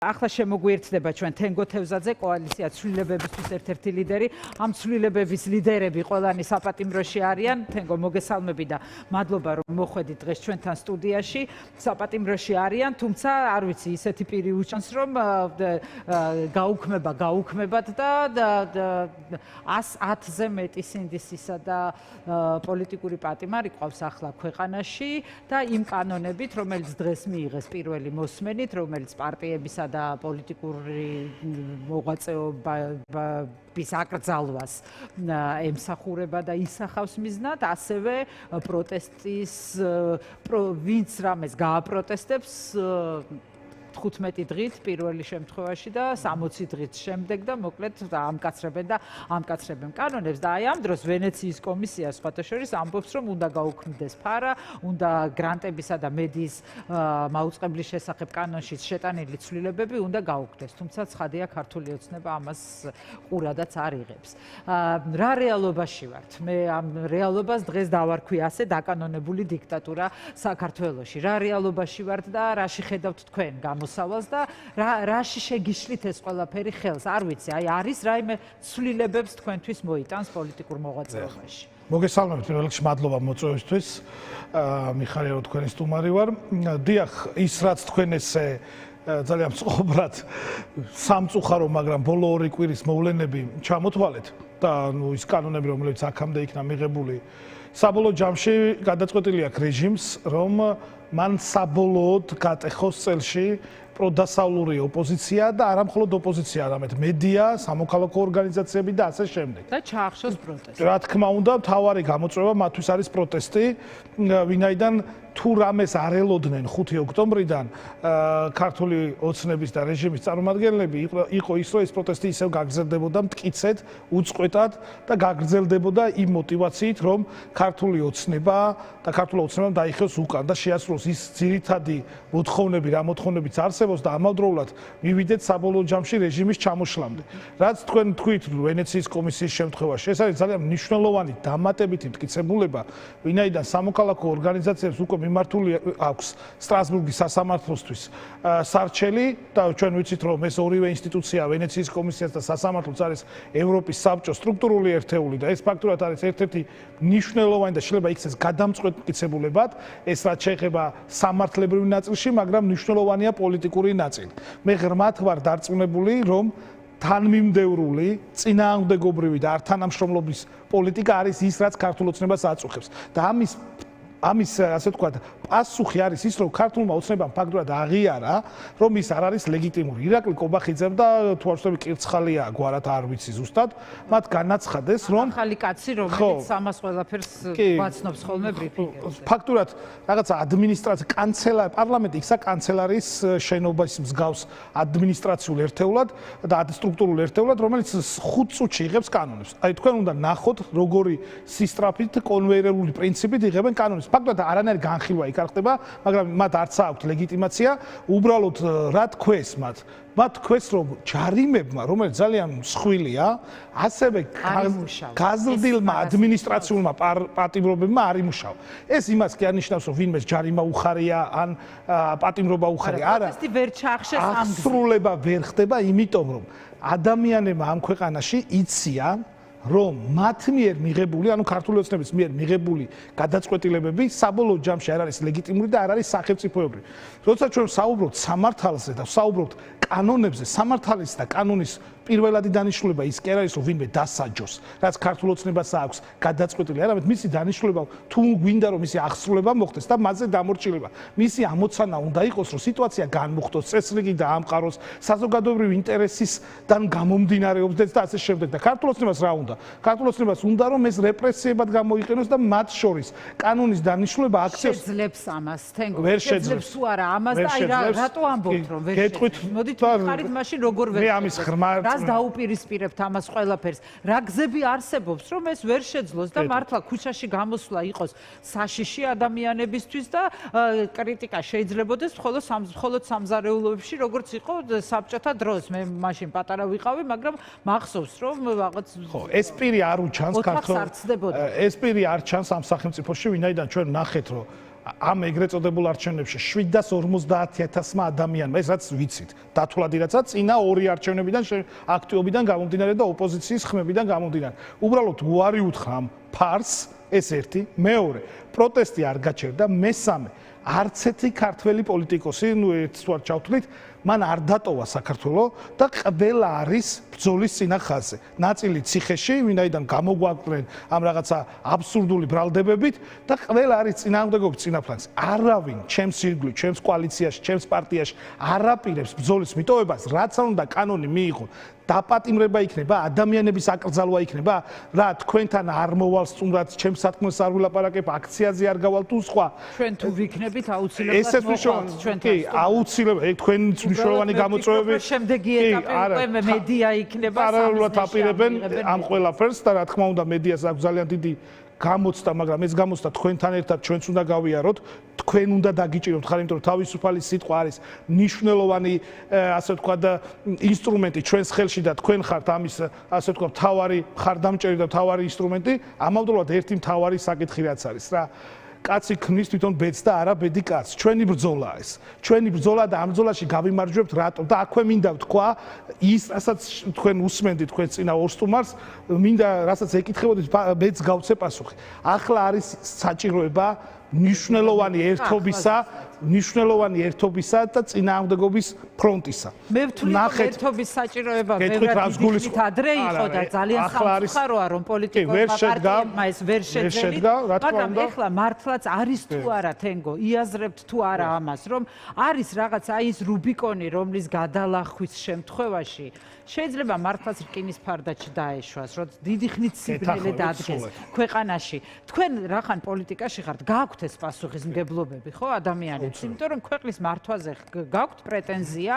ახლა შემოგვიერთდება ჩვენ თენგო თევზაძე, კოალიცია ცვლილებებისთვის ერთ-ერთი ლიდერი. ამ ცვლილებების ლიდერები ყველანი საპატიმროში არიან. თენგო, მოგესალმები და მადლობა რომ მოხვედით დღეს ჩვენთან სტუდიაში. საპატიმროში არიან, თუმცა არ ვიცი, ისეთი პირი უჩანს რომ გაუქმებათ და 110-ზე მეტი სინდისისა და პოლიტიკური პატიმარი ყავს ახლა ქვეყანაში და იმ კანონებით, რომელიც დღეს მიიღეს პირველი მოსმენით, რომელიც პარტიებისა და პოლიტიკური მოღვაწეობის აკრძალვას ემსახურება და ისახავს მიზნად, ასევე პროტესტის ვინც რამეს გააპროტესტებს 15 დღით პირველი შემთხვევაში და 60 დღით შემდეგ და მოკლედ ამკაცრებენ კანონებს და აი ამ დროს ვენეციის კომისია სხვათა შორის ამბობს რომ უნდა გაუქმდეს ფარა, უნდა გრანტებისა და მედიის მაუწყებლის შესახებ კანონში შეტანილი ცვლილებები უნდა გაუქმდეს. თუმცა ცხადია ქართული ოცნება ამას ყურადაც არ იღებს. რა რეალობაში ვართ? მე ამ რეალობას დღეს დავარქვი ასე დაკანონებული დიქტატურა საქართველოში. რა რეალობაში ვართ და რაში ხედავთ თქვენ მოსავალს და რაში შეგიშლით ეს ყველაფერი ხელს? არ ვიცი, აი არის რაიმე ცვლილებებს თქვენთვის მოიტანს პოლიტიკურ მოღვაწეობაში. მოგესალმებით, პირველ რიგში მადლობა მოწვევისთვის. მიხარია რომ თქვენი სტუმარი ვარ. დიახ, ის რაც თქვენ ესე ძალიან მწყობრად სამწუხარო, მაგრამ ბოლო 2 კვირის მოვლენები ჩამოთვალეთ და ის კანონები, რომლებიც აქამდე იქნა მიღებული, საბოლოო ჯამში გადაწყვეტილი აქვს რეჟიმს, რომ მან საბოლოოდ გატეხოს წელში პროდასავლური ოპოზიცია და არა მხოლოდ ოპოზიცია, არამედ მედია, სამოქალაქო ორგანიზაციები და ასე შემდეგ. და ჩაახშოს პროტესტი. რა თქმა უნდა, მთავარი გამოწვევა მათთვის არის პროტესტი, ვინაიდან თუ რამეს არ ელოდნენ 5 ოქტომბრიდან ქართული ოცნების და რეჟიმის წარმომადგენლები, იყო ის, რომ ეს პროტესტი ისევ გაგრძელდებოდა მტკიცედ, უწყვეტად და გაგრძელდებოდა იმ მოტივაციით, რომ ქართული ოცნება და ქართულ ოცნებამ დაიხევს უკან და შეასრულოს ის ძირითადი მოთხოვნები, რა მოთხოვნებიც არსებობს და ამავდროულად მივიდეთ საბოლოო ჯამში რეჟიმის ჩამოშლამდე. რაც თქვენ თქვით ვენეციის კომისიის შემთხვევაში, ეს არის ძალიან მნიშვნელოვანი დამატებითი მტკიცებულება, ვინაიდან სამოქალაქო ორგანიზაციებს უკვე მიმართული აქვს სტრასბურგის სასამართლოსთვის სარჩელი და ჩვენ ვიცით რომ ეს ორივე ინსტიტუცია ვენეციის კომისიაც და სასამართლოც არის ევროპის საბჭოს სტრუქტურული ერთეული და ეს ფაქტურად არის ერთ-ერთი მნიშვნელოვანი და შეიძლება იქცეს გადამწყვეტ მტკიცებულებად, ეს რაც შეეხება სამართლებრივ ნაწილში, მაგრამ მნიშვნელოვანია პოლიტიკური ნაწილი. მე ღრმად ვარ დარწმუნებული, რომ თანმიმდევრული, წინააღმდეგობრივი და არ თანამშრომლობის პოლიტიკა არის ის, რაც ქართულ ოცნებას აწუხებს და ამის ასე ვთქვათ, პასუხი არის ის, რომ ქართულმა ოცნებამ ფაქტურად აღიარა, რომ ის არ არის ლეგიტიმური. ირაკლი კობახიძემ და თუ არ ვთქვი კირცხალია გვარად არ ვიცი ზუსტად, მათ განაცხადეს, რომ ახალი კაცი, რომელიც ამას ყველაფერს გვაცნობს ხოლმე ბრიფინგებში. ფაქტურად რაღაცა ადმინისტრაცია, პარლამენტი იქცა კანცელარიის შენობის მსგავს ადმინისტრაციულ ერთეულად და სტრუქტურულ ერთეულად, რომელიც 5 წუთში იღებს კანონებს. აი თქვენ უნდა ნახოთ, როგორი სისტრაფით კონვეიერული პრინციპით იღებენ კანონებს. ფაქტობრივად არანაირი განხილვა იქ არ ხდება, მაგრამ მათ არც აქვთ ლეგიტიმაცია, უბრალოდ რა თქვეს მათ? მათ თქვეს, რომ ჯარიმებმა, რომელიც ძალიან მსხვილია, ასევე გაზრდილმა ადმინისტრაციულმა პატიმრობებმა არ იმუშავა. ეს იმას კი არ ნიშნავს, რომ ვინმეს ჯარიმა უხარია ან პატიმრობა უხარია. არა, პროტესტი ვერ ჩაახშეს ამ გზით. აღსრულება ვერ ხდება, იმიტომ რომ ადამიანებმა ამ ქვეყანაში იციან რომ მათ მიერ მიღებული, ანუ ქართული ოცნების მიერ მიღებული გადაწყვეტილებები საბოლოო ჯამში არ არის ლეგიტიმური და არ არის სახელმწიფოებრივი. როცა ჩვენ საუბრობთ სამართალზე და საუბრობთ კანონებზე, სამართალის და კანონის პირველადი დანიშნულება ის კი არ არის, რომ ვინმე დასაჯოს, რაც ქართულ ოცნებას აქვს გადაწყვეტილი, არამედ მისი დანიშნულება თუ გვინდა რომ მისი აღსრულება მოხდეს და მასზე დამორჩილება. მისი ამოცანა უნდა იყოს, რომ სიტუაცია განმუხტოს, წესრიგი დაამყაროს, საზოგადოებრივი ინტერესისგან გამომდინარეობდეს და ასე შემდეგ. და ქართულ ოცნებას რა უნდა? ქართულ ოცნებას უნდა რომ ეს რეპრესიებად გამოიყენოს და მათ შორის კანონის დანიშნულება აქცევს. შეძლებს ამას, თენგო. ვერ შეძლებს თუ არა ამას და აი რატო ამბობთ რომ ვერ შეძლებს? მოდით ვიხარით მაშინ როგორ ვერ მე ამის ღრმა რას დაუპირისპირებთ ამას ყველაფერს? რა გზები არსებობს რომ ეს ვერ შეძლოს და მართლა ქუჩაში გამოსვლა იყოს საშიში ადამიანებისთვის და კრიტიკა შეიძლებაოდეს მხოლოდ სამზარეულოებში, როგორც იყო საბჭოთა დროს. მე მაშინ პატარა ვიყავი, მაგრამ მახსოვს რომ რაღაც ეს პირი არ უჩანს ქართულ ეს პირი არ ჩანს ამ სახელმწიფოში, ვინაიდან ჩვენ ნახეთ რომ ამ ეგრეთ წოდებულ არჩევნებში 750,000-მა ადამიანმა, ეს რაც ვიცით, დათვლადი რაცა წინა ორი არჩევნებიდან აქტივობიდან გამომდინარე და ოპოზიციის ხმებიდან გამომდინარე. უბრალოდ უარი უთხრა ამ ფარს, ეს ერთი, მეორე, პროტესტი არ გაჩერდა, მესამე, არც ერთი ქართველი პოლიტიკოსი, ერთს თუ არ ჩავთვლით, მან არ დატოვა საქართველოს და ყველა არის ბრძოლის წინა ხაზზე. ნაწილი ციხეში, ვინაიდან გამოგვაკლენ ამ რაღაცა აბსურდული ბრალდებებით და ყველა არის წინააღმდეგობის წინაფლანგზე. არავინ ჩემს ირგვლივ, ჩემს კოალიციაში, ჩემს პარტიაში არ აპირებს ბრძოლის მიტოვებას, რაც უნდა კანონი მიიღო. დაპატიმრება იქნება, ადამიანების აკრძალვა იქნება, რა თქვენთან არ მოვალ სტუმრად, ჩემს სათქმელს არ ვილაპარაკებ, აქციაზე არ გავალ თუ სხვა. ჩვენ თუ ვიქნებით აუცილებლად მოხვალთ ჩვენთან. კი, აუცილებლად, თქვენიც მნიშვნელოვანი გამოწვევები. შემდეგი ეტაპი უკვე მედია იქნება, პარალელურად აპირებენ ამ ყველაფერს და რა თქმა უნდა მედიას აქვს ძალიან დიდი გამოცდა, მაგრამ ეს გამოცდა თქვენთან ერთად ჩვენც უნდა გავიაროთ, თქვენ უნდა დაგიჭიროთ ხარ, იმიტომ რომ თავისუფალი სიტყვა არის მნიშვნელოვანი, ასე ვთქვათ, ინსტრუმენტი ჩვენს ხელში და თქვენ ხართ ამის, ასე ვთქვათ, მთავარი მხარდამჭერი და მთავარი ინსტრუმენტი, ამავდროულად ერთი მთავარი საკითხი რაც არის რა. კაცი ქმნის თვითონ ბედს და არა ბედი კაცს. ჩვენი ბრძოლაა ეს. ჩვენი ბრძოლა და ამ ბრძოლაში გავიმარჯვებთ რატომ? და აქვე მინდა ვთქვა, ის რასაც თქვენ უსმენდით თქვენ წინა ორ სტუმარს, მინდა რასაც ეკითხებოდით, მეც გავცე პასუხი. ახლა არის საჭიროება მნიშვნელოვანი ერთობისა და წინააღმდეგობის ფრონტისა. მე ვთვლი ერთობის საჭიროება ვერაფრით ადრე იყო და ძალიან სამწუხაროა რომ პოლიტიკურმა პარტიებმა ეს ვერ შეძლეს, მაგრამ ეხლა მართლაც არის თუ არა თენგო, იაზრებთ თუ არა ამას, რომ არის რაღაც აი ეს რუბიკონი, რომლის გადალახვის შემთხვევაში შეიძლება მართლაც რკინის ფარდაჩი დაეშვას, რომ დიდი ხნით სიბნელე დადგეს ქვეყანაში. თქვენ რახან პოლიტიკაში ხართ, გაქვთ ეს პასუხისმგებლობები, ხო, ადამიანებს, იმიტომ რომ ქვეყნის მართვაზე გაქვთ პრეტენზია,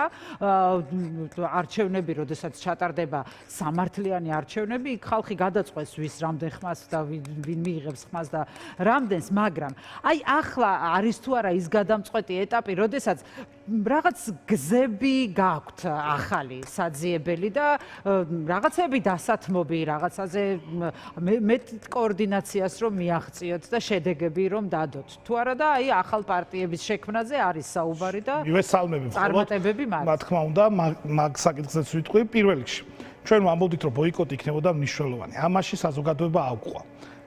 არჩევნები, როდესაც ჩატარდება სამართლიანი არჩევნები, იქ ხალხი გადაწყვეტს ვის რამდენ ხმას და ვინ მიიღებს ხმას და რამდენს, მაგრამ აი ახლა არის თუ არა ის გადამწყვეტი ეტაპი, როდესაც რაღაც გზები გაქვთ ახალი საძიებელი და რაღაცები დასათმობი, რაღაცაზე მეტ კოორდინაციას რომ მიაღწიოთ და შედეგები რომ დადოთ. თუ არა და აი ახალ პარტიების შექმნაზე არის საუბარი და მივესალმები წარმატებები მაქვს. რა თქმა უნდა, მაგ საკითხზეც ვიტყვი პირველ რიგში. ჩვენ ვამბობდით რომ ბოიკოტი იქნებოდა მნიშვნელოვანი. ამაში საზოგადოება აუყვა.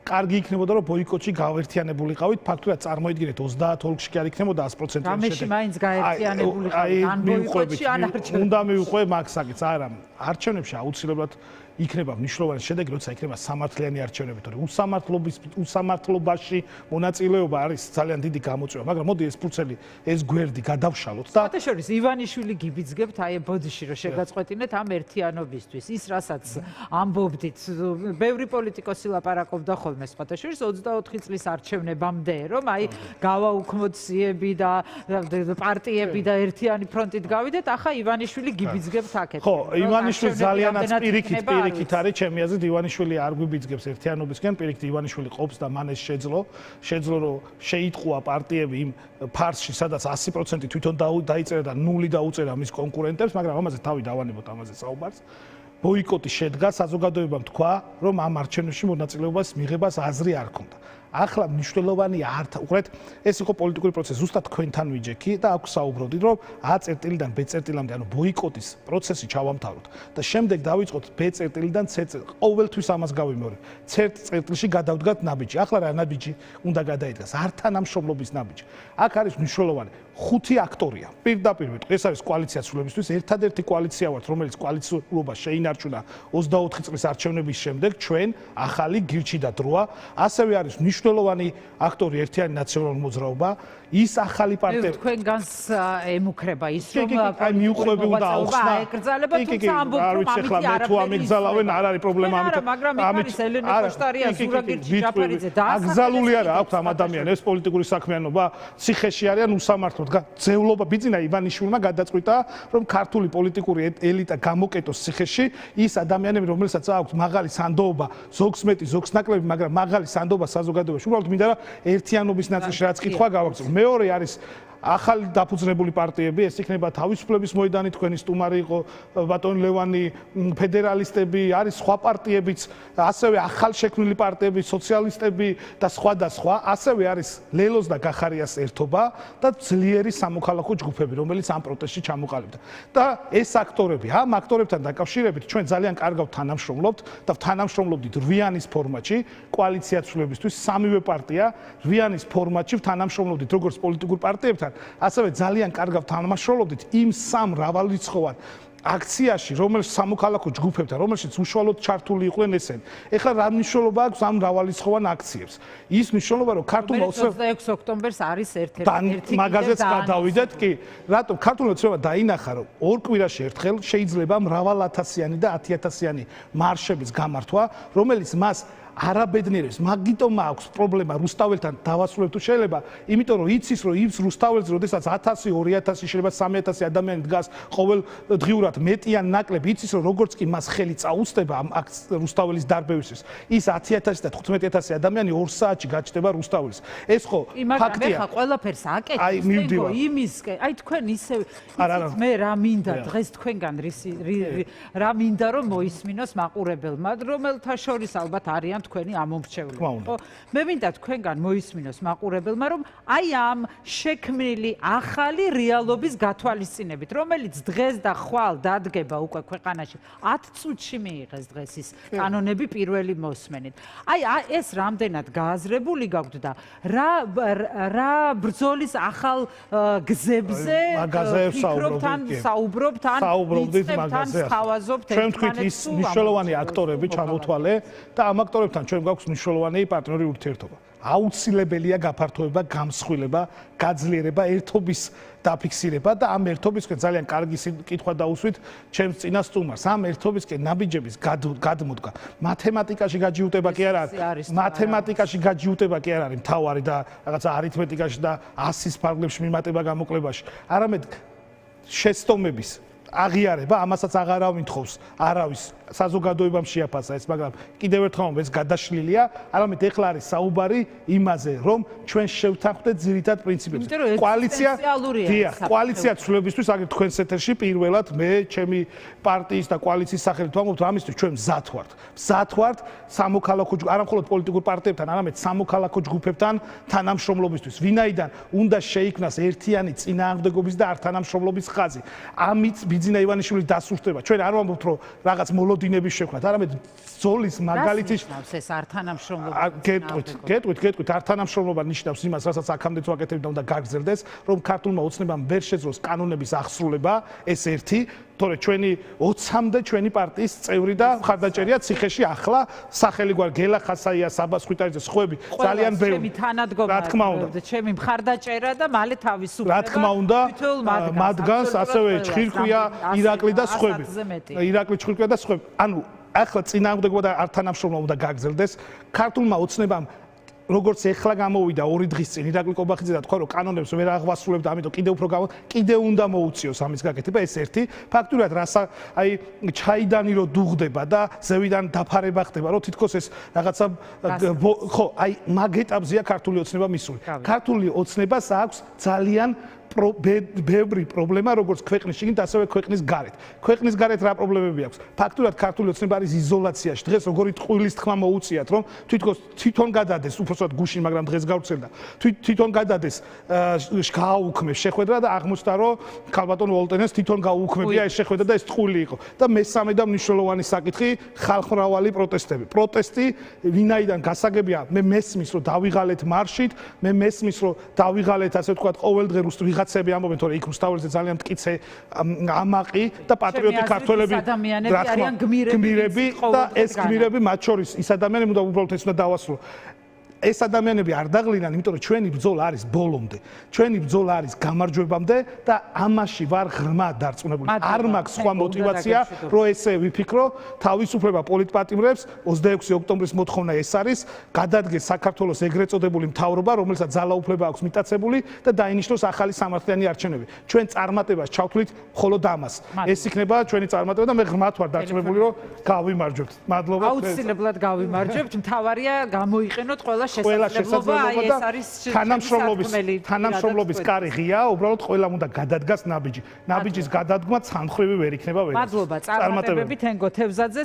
კარგი იქნებოდა რომ ბოიკოტში გავერთიანებულიყავით, ფაქტურად წარმოიდგინეთ 30 ოლქში კი არ იქნებოდა 100%. რამეში მაინც გაერთიანებულიყავით, ან ბოიკოტში ან არჩევნებში. უნდა მივუყვე მაგ საკითხს, არა, არჩევნებში აუცილებლად იქნება მნიშვნელოვანი შედეგი, როცა იქნება სამართლიანი არჩევნები, თორე უსამართლობაში მონაწილეობა არის ძალიან დიდი გამოწვევა, მაგრამ მოდი ეს ფურცელი, ეს გვერდი გადავშალოთ და შორის ივანიშვილი გიბიძგებთ აი ბოდიში რომ შეგაწყვეტინეთ ამ ერთიანობისთვის. ის რასაც ამბობდით, ბევრი პოლიტიკოსი ლაპარაკობდა ხოლმე შორის 24 წლის არჩევნებამდე, რომ აი გავაუქმოთ სიები და პარტიები და ერთიანი ფრონტით გავიდეთ, ახლა ივანიშვილი გიბიძგებთ აქეთ. ხო, ივანიშვილი ძალიანაც პირიქით არის, ჩემი აზრით ივანიშვილი არ გვიბიძგებს ერთიანობისკენ, პირიქით ივანიშვილი ყოფს და მან ეს შეძლო რომ შეიტყუა პარტიები იმ ფარსში, სადაც 100% თვითონ დაიწერა და 0 დაუწერა მის კონკურენტებს, მაგრამ ამაზე თავი დავანებოთ ამაზე საუბარს. ბოიკოტი შედგა, საზოგადოებამ თქვა, რომ ამ არჩევნებში მონაწილეობას მიღებას აზრი არ ქონდა. ახლა მნიშვნელოვანი უყურეთ, ეს იყო პოლიტიკური პროცესი, ზუსტად თქვენთან ვიჯექი და აქ საუბრობდით, რომ A წერტილიდან B წერტილამდე, ანუ ბოიკოტის პროცესი ჩავამთავროთ და შემდეგ დავიწყოთ B წერტილიდან C წერტილამდე. ყოველთვის ამას გავიმეორებ. C წერტილში გადავდგათ ნაბიჯი. ახლა რა ნაბიჯი უნდა გადაიდგას? არ თანამშრომლობის ნაბიჯი. აქ არის მნიშვნელოვანი 5 აქტორია. პირდაპირ ვიტყვი, ეს არის კოალიცია ცვლილებისთვის, ერთადერთი კოალიცია ვართ, რომელიც კოალიციურობა შეინარჩუნა 24 წლის არჩევნების შემდეგ, ჩვენ ახალი გირჩი და დროა, ასევე არის მნიშვნელოვანი აქტორი ერთიანი ნაციონალური მოძრაობა, ის ახალი პარტიები. თქვენგანს ემუქრება ის რომ აი მიუყვები უნდა აუხსნა. ეკრძალება, თუმცა ამბობთ რომ ამით თუ ამეგზალავენ, არ არის პრობლემა ამით. მაგრამ იქ არის ელენე კოშტარია, ზურაგირჩი ჯაფარიძე და აკრძალული არა აქვს ამ ადამიანებს პოლიტიკური საქმიანობა, ციხეში არიან უსამართლოდ. ძევლობა ბიძინა ივანიშვილმა გადაწყვიტა, რომ ქართული პოლიტიკური ელიტა გამოკეტოს ციხეში, ის ადამიანები, რომელსაც აქვს მაღალი სანდოობა, ზოგს მეტი, ზოგს ნაკლები, მაგრამ მაღალი სანდოობა საზოგადოებაში. უბრალოდ მინდა რა ერთიანობის ნაწილში რაც კითხვა გავაგზავნო. მეორე არის ახალი დაფუძნებული პარტიები, ეს იქნება თავისუფლების მოედანი, თქვენი სტუმარი იყო ბატონი ლევანი, ფედერალისტები, არის სხვა პარტიებიც, ასევე ახალშექმნილი პარტიები, სოციალისტები და სხვა, ასევე არის ლელოს და გახარიას ერთობა და ძლიერი სამოქალაქო ჯგუფები, რომელიც ამ პროტესტში ჩამოყალიბდა. და ეს აქტორები, ამ აქტორებთან დაკავშირებით ჩვენ ძალიან კარგად თანამშრომლობთ და თანამშრომლობდით რვიანის ფორმატში, კოალიცია ცვლილებისთვის სამივე პარტია რვიანის ფორმატში თანამშრომლობდით როგორც პოლიტიკურ პარტიებთან, ასევე ძალიან კარგად თანამშრომლობდით იმ სამ მრავალრიცხოვან აქციაში, რომელიც სამოქალაქო ჯგუფებთან, რომელშიც უშუალოდ ჩართული იყვნენ ესენი. ეხლა რა მნიშვნელობა აქვს ამ მრავალრიცხოვან აქციებს? ის მნიშვნელობა, რომ ქართულმა 26 ოქტომბერს არის ერთ-ერთი მაგაზეც გადავიდეთ კი, რატომ ქართულმა ოცნება დაინახა, რომ ორ კვირაში ერთხელ შეიძლება მრავალათასიანი და 10.000-იანი მარშების გამართვა, რომელიც მას არაბედნიერებს, მაგიტომ აქვს პრობლემა რუსთაველთან დავასრულებ თუ შეიძლება, იმიტომ რომ იცის რომ ის რუსთაველზე, როდესაც 1000, 2000, შეიძლება 3000 ადამიანი დგას ყოველდღიურად მეტი ან ნაკლები, იცის რომ როგორც კი მას ხელი წაუწდება ამ რუსთაველის დარბევისთვის, ის 10000 და 15000 ადამიანი 2 საათში გაჩნდება რუსთაველს. ეს ხო ფაქტია. ხა ყველაფერს აკეთებს, იმისკენ, აი თქვენ ისე მე რა მინდა დღეს თქვენგან რა მინდა რომ მოისმინოს მაყურებელმა, რომელთა შორის ალბათ არიან თქვენი ამომრჩევლები. ხო, მე მინდა თქვენგან მოისმინოს მაყურებელმა, რომ აი ამ შექმნილი ახალი რეალობის გათვალისწინებით, რომელიც დღეს და ხვალ დადგება უკვე ქვეყანაში, 10 წუთში მიიღეს დღეს ის კანონები პირველი მოსმენით. აი ეს რამდენად გააზრებული გაქვთ და რა ბრძოლის ახალ გზებზე ფიქრობთ ან საუბრობთ ან სთავაზობთ ჩვენ თქვით ის მნიშვნელოვანი აქტორები ჩამოთვალე და ამ აქტორებთან ჩვენ გვაქვს მნიშვნელოვანი პარტნიორი ურთიერთობა. აუცილებელია გაფართოება, გამსხვილება, გაძლიერება, ერთობის დაფიქსირება და ამ ერთობისკენ ძალიან კარგი კითხვა დაუსვით ჩემს წინასწარმას. ამ ერთობისკენ ნაბიჯების გადმოდგა მათემატიკაში გაჯიუტება კი არ არის. მათემატიკაში გაჯიუტება კი არ არის მთავარი და რაღაცა არითმეტიკაში და 100-ის ფარგლებში მიმატება გამოკლებაში. არამედ შეცდომების აღიარება, ამასაც აღარავინ თხოვს არავის საზოგადოებამ შეაფასა ეს, მაგრამ კიდევ ერთხელ ეს გადაშლილია, არამედ ეხლა არის საუბარი იმაზე, რომ ჩვენ შევთანხმდეთ ძირითად პრინციპებზე. კოალიცია ცვლილებისთვის, აგერ თქვენს ეთერში პირველად მე ჩემი პარტიის და კოალიციის სახელით ვამბობთ, ამისთვის ჩვენ მზად ვართ სამოქალაქო არა მხოლოდ პოლიტიკურ პარტიებთან, არამედ სამოქალაქო ჯგუფებთან თანამშრომლობისთვის. ვინაიდან უნდა შეიქმნას ერთიანი წინააღმდეგობის და არ-თანამშრომლობის ხაზი. ამით ბიძინა ივანიშვილი დასუსტება. ჩვენ არ ვამბობთ, რომ რაღაც დინების შექმნათ, არამედ ზოლის მაგალითის ეს ართანამშრომლობა. გეტყვით, ართანამშრომლობა ნიშნავს იმას, რასაც აქამდე ვაკეთებდი და უნდა გაგრძელდეს, რომ ქართულმა ოცნებამ ვერ შეძლოს კანონების აღსრულება, ეს ერთი, თორე ჩვენი 20-მდე ჩვენი პარტიის წევრი და მხარდაჭერია ციხეში ახლა სახელი გვარ გელა ხასაია, საბა სხვითარიძე, სხვები ძალიან ბევრი. ჩემი თანადგომა, ჩემი მხარდაჭერა და მალე თავისუფლება. რა თქმა უნდა, მათგანს ასევე ჩხირკვია, ირაკლი და სხვები. ირაკლი, ჩხირკვია და სხვები. ანუ ახლა წინააღმდეგობა და ართანამშრომლობა უნდა გაგრძელდეს. ქართულმა ოცნებამ როგორც ეხლა გამოვიდა 2 დღის წინ ირაკლი კობახიძე და თქვა რომ კანონებს ვერ აღვასრულებ და ამიტომ კიდევ უნდა მოუწიოს ამის გაკეთება, ეს ერთი. ფაქტურად აი ჩაიდანი რო დუღდება და ზევიდან დაფარება ხდება, რომ თითქოს ეს რაღაცა ხო, აი მაგ ეტაპზეა ქართული ოცნება მისული. ქართული ოცნებას აქვს ძალიან ბევრი პრობლემა, როგორც ქვეყნის შიგნით, ასევე ქვეყნის გარეთ. ქვეყნის გარეთ რა პრობლემები აქვს? ფაქტურად ქართული ოცნება არის იზოლაციაში. დღეს როგორი ტყუილის თქმა მოუწიათ, რომ თვითონ გადადეს, უბრალოდ გუშინ, მაგრამ დღეს გავრცელდა. თვითონ გადადეს გააუქმეს შეხვედრა და აღმოჩნდა, რომ ქალბატონ ვოლტენეს თვითონ გაუქმებია ეს შეხვედრა და ეს ტყუილი იყო. და მესამე და მნიშვნელოვანი საკითხი, ხალხმრავალი პროტესტები. პროტესტი ვინაიდან გასაგებია, მე მესმის, რომ დავიღალეთ მარშით, მე მესმის, რომ დავიღალეთ, ასე ვთქვათ, ყოველდღე ვიღაცები ამბობენ, თორე იქ რუსთაველზე ძალიან მტკიცე ამაყი და პატრიოტი ქართველები არიან გმირები და ეს გმირები მათ შორის ის ადამიანები უნდა უბრალოდ ეს უნდა დავასრულო. ეს ადამიანები არ დაღლინან, იმიტომ რომ ჩვენი ბრძოლა არის ბოლომდე. ჩვენი ბრძოლა არის გამარჯვებამდე და ამაში ვარ ღრმად დარწმუნებული. არ მაქვს სხვა мотиваცია, რომ ესე ვიფიქრო, თავისუფლება პოლიტპატიმრებს 26 ოქტომბრის მოთხოვნა ეს არის, გადადგეს საქართველოს ეგრეთ წოდებული მთავრობა, რომელსაც ძალაუფლება აქვს მიტაცებული და დაინიშნოს ახალი სამართლიანი არჩევნები. ჩვენ წარმატებას ჩავთვლით მხოლოდ ამას. ეს იქნება ჩვენი წარმატება და მე ღრმად ვარ დარწმუნებული, რომ გავიმარჯვებთ. მადლობა. აუცილებლად გავიმარჯვებთ. მთავარია გამოიყენოთ ყველა შესაძლებლობა, ეს არის თანამშრომლობის კარი ღია, უბრალოდ ყველამ უნდა გადადგას ნაბიჯი. ნაბიჯის გადადგმა ცალმხრივი ვერ იქნება ვერასდროს. მადლობა, წარმატებები თენგო თევზაძე.